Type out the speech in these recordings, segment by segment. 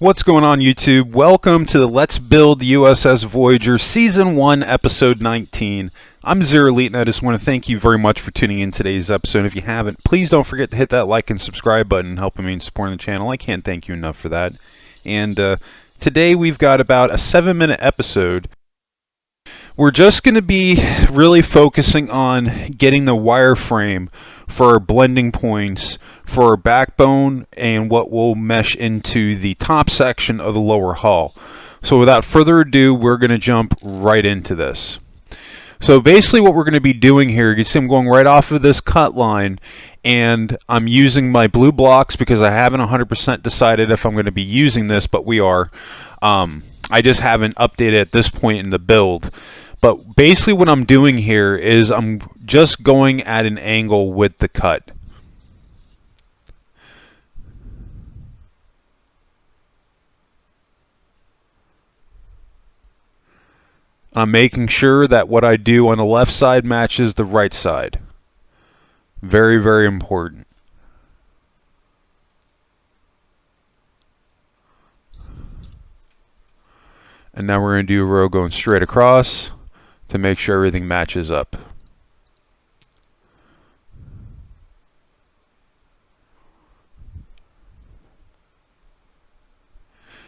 What's going on, YouTube? Welcome to the Let's Build U.S.S. Voyager Season 1, Episode 19. I'm Zero Elite, and I just want to thank you very much for tuning in today's episode. If you haven't, please don't forget to hit that like and subscribe button, helping me in supporting the channel. I can't thank you enough for that. And today we've got about a 7-minute episode. We're just going to be really focusing on getting the wireframe for our blending points for our backbone and what will mesh into the top section of the lower hull. So without further ado, we're going to jump right into this. So basically what we're going to be doing here, you can see I'm going right off of this cut line, and I'm using my blue blocks because I haven't 100% decided if I'm going to be using this, but we are. I just haven't updated at this point in the build. But basically what I'm doing here is I'm just going at an angle with the cut. I'm making sure that what I do on the left side matches the right side. Very, very important. And now we're going to do a row going straight across to make sure everything matches up.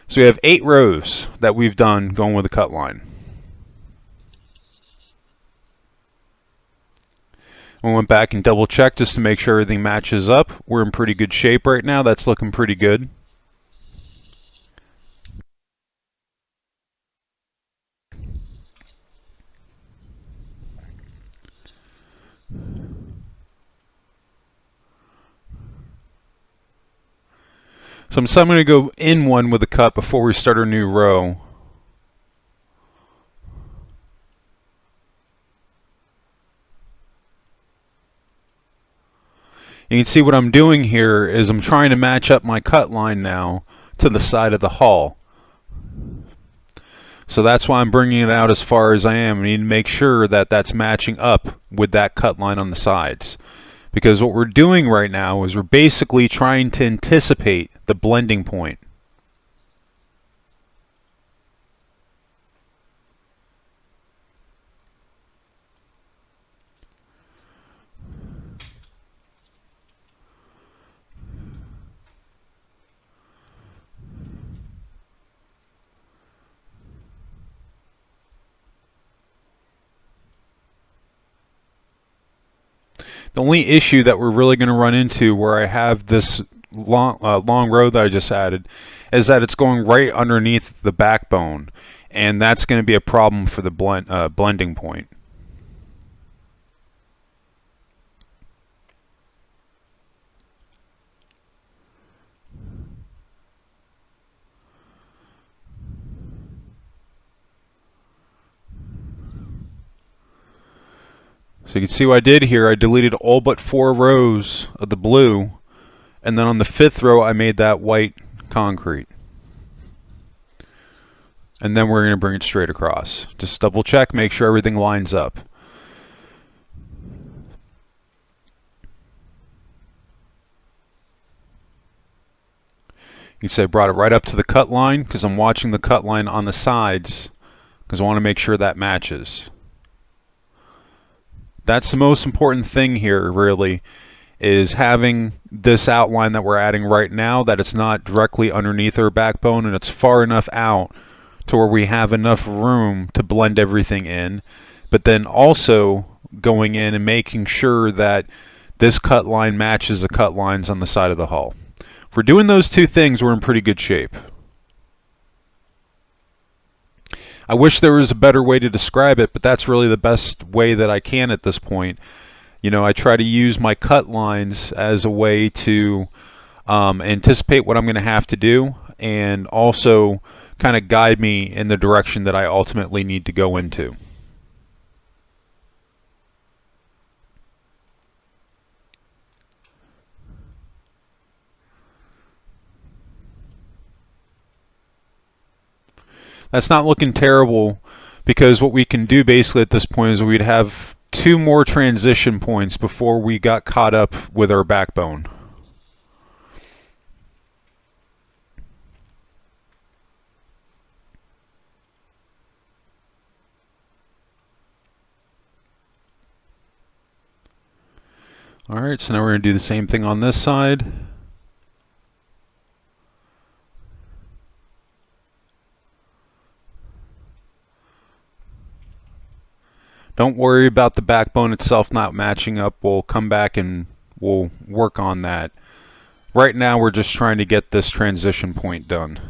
So we have 8 rows that we've done going with the cut line. We went back and double checked just to make sure everything matches up. We're in pretty good shape right now. That's looking pretty good. So I'm going to go in one with the cut before we start our new row. You can see what I'm doing here is I'm trying to match up my cut line now to the side of the hull. So that's why I'm bringing it out as far as I am. I need to make sure that that's matching up with that cut line on the sides. Because what we're doing right now is we're basically trying to anticipate the blending point. The only issue that we're really going to run into where I have this long row that I just added is that it's going right underneath the backbone, and that's going to be a problem for the blending point. So you can see what I did here. I deleted all but 4 rows of the blue, and then on the 5th row I made that white concrete. And then we're going to bring it straight across. Just double check, make sure everything lines up. You can see I brought it right up to the cut line because I'm watching the cut line on the sides because I want to make sure that matches. That's the most important thing here, really, is having this outline that we're adding right now, that it's not directly underneath our backbone and it's far enough out to where we have enough room to blend everything in, but then also going in and making sure that this cut line matches the cut lines on the side of the hull. If we're doing those 2 things, we're in pretty good shape. I wish there was a better way to describe it, but that's really the best way that I can at this point. You know, I try to use my cut lines as a way to anticipate what I'm going to have to do, and also kind of guide me in the direction that I ultimately need to go into. That's not looking terrible, because what we can do basically at this point is we'd have 2 more transition points before we got caught up with our backbone. Alright, so now we're going to do the same thing on this side. Don't worry about the backbone itself not matching up. We'll come back and we'll work on that. Right now we're just trying to get this transition point done.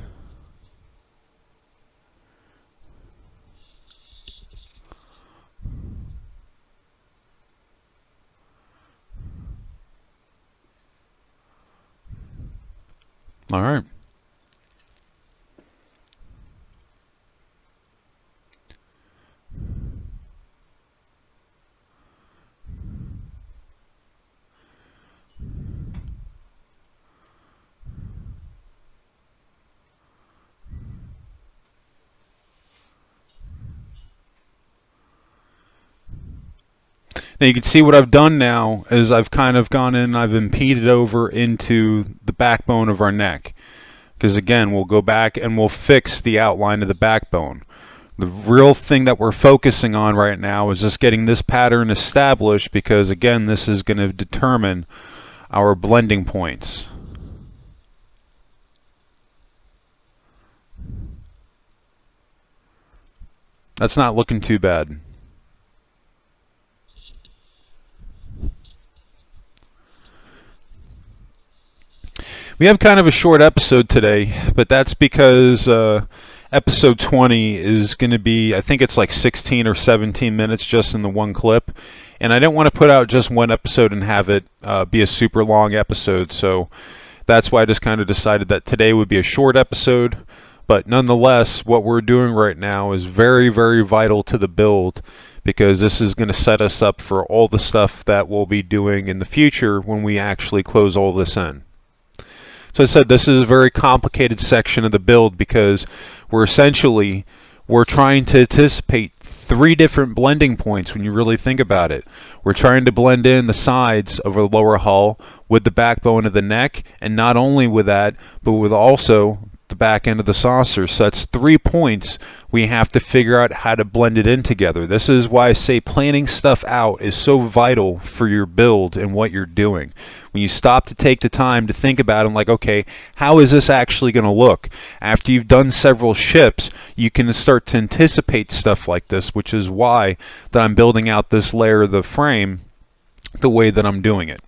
Alright. Now you can see what I've done now is I've kind of gone in and I've impeded over into the backbone of our neck. Because again, we'll go back and we'll fix the outline of the backbone. The real thing that we're focusing on right now is just getting this pattern established, because again, this is going to determine our blending points. That's not looking too bad. We have kind of a short episode today, but that's because episode 20 is going to be, I think it's like 16 or 17 minutes just in the one clip. And I didn't want to put out just one episode and have it be a super long episode. So that's why I just kind of decided that today would be a short episode. But nonetheless, what we're doing right now is very, very vital to the build, because this is going to set us up for all the stuff that we'll be doing in the future when we actually close all this in. So I said this is a very complicated section of the build, because we're trying to anticipate 3 different blending points when you really think about it. We're trying to blend in the sides of the lower hull with the backbone of the neck, and not only with that, but with also the back end of the saucer. So that's 3 points we have to figure out how to blend it in together. This is why I say planning stuff out is so vital for your build and what you're doing. When you stop to take the time to think about it, like, okay, how is this actually going to look? After you've done several ships, you can start to anticipate stuff like this, which is why that I'm building out this layer of the frame the way that I'm doing it.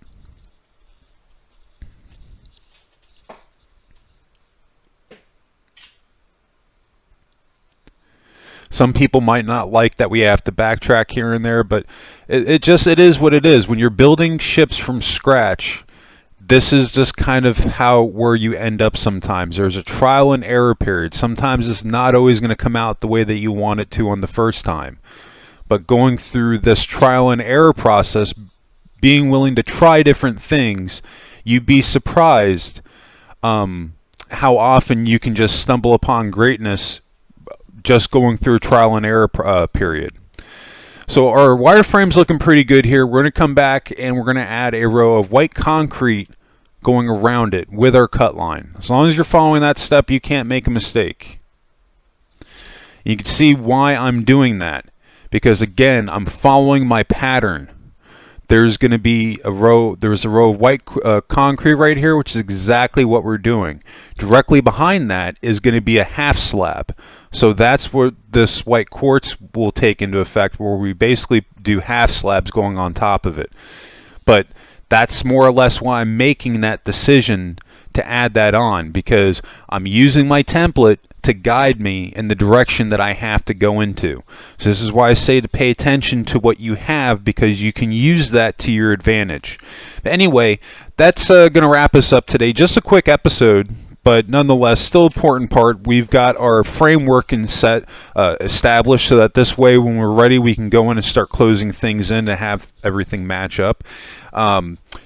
Some people might not like that we have to backtrack here and there, but it is what it is. When you're building ships from scratch, this is just kind of where you end up sometimes. There's a trial and error period. Sometimes it's not always going to come out the way that you want it to on the first time. But going through this trial and error process, being willing to try different things, you'd be surprised how often you can just stumble upon greatness just going through a trial and error period. So our wireframe's looking pretty good here. We're going to come back and we're going to add a row of white concrete going around it with our cut line. As long as you're following that step, you can't make a mistake. You can see why I'm doing that, because again, I'm following my pattern. There's going to be a row, there's a row of white concrete right here, which is exactly what we're doing. Directly behind that is going to be a half slab. So that's what this white quartz will take into effect, where we basically do half slabs going on top of it. But that's more or less why I'm making that decision to add that on, because I'm using my template to guide me in the direction that I have to go into. So this is why I say to pay attention to what you have, because you can use that to your advantage. But anyway, that's going to wrap us up today. Just a quick episode, but nonetheless still important part. We've got our framework and set established, so that this way when we're ready we can go in and start closing things in to have everything match up.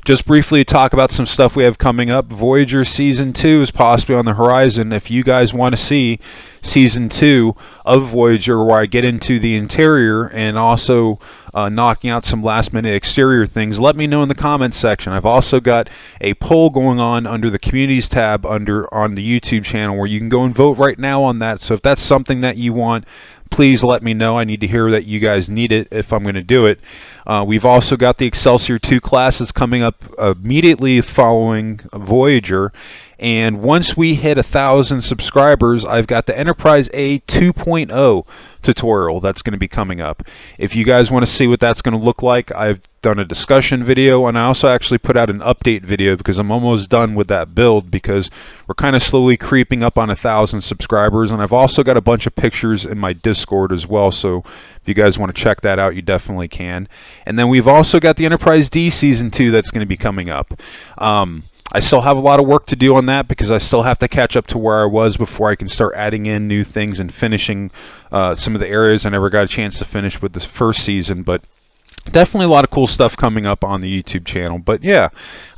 Just briefly talk about some stuff we have coming up. Voyager Season 2 is possibly on the horizon. If you guys want to see Season 2 of Voyager, where I get into the interior and also knocking out some last minute exterior things, let me know in the comments section. I've also got a poll going on under the communities tab on the YouTube channel, where you can go and vote right now on that. So if that's something that you want, please let me know. I need to hear that you guys need it if I'm going to do it. We've also got the Excelsior 2 classes coming up immediately following Voyager. And once we hit 1,000 subscribers, I've got the Enterprise A 2.0 tutorial that's going to be coming up. If you guys want to see what that's going to look like, I've done a discussion video, and I also actually put out an update video because I'm almost done with that build because we're kind of slowly creeping up on 1,000 subscribers. And I've also got a bunch of pictures in my Discord as well, so if you guys want to check that out, you definitely can. And then we've also got the Enterprise D Season 2 that's going to be coming up. I still have a lot of work to do on that because I still have to catch up to where I was before I can start adding in new things and finishing some of the areas I never got a chance to finish with this first season. But definitely a lot of cool stuff coming up on the YouTube channel. But yeah,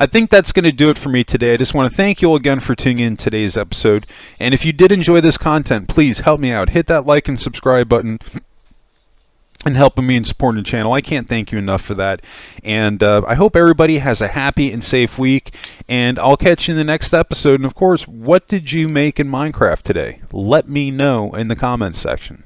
I think that's going to do it for me today. I just want to thank you all again for tuning in today's episode. And if you did enjoy this content, please help me out. Hit that like and subscribe button and helping me and supporting the channel. I can't thank you enough for that. And I hope everybody has a happy and safe week. And I'll catch you in the next episode. And of course, what did you make in Minecraft today? Let me know in the comments section.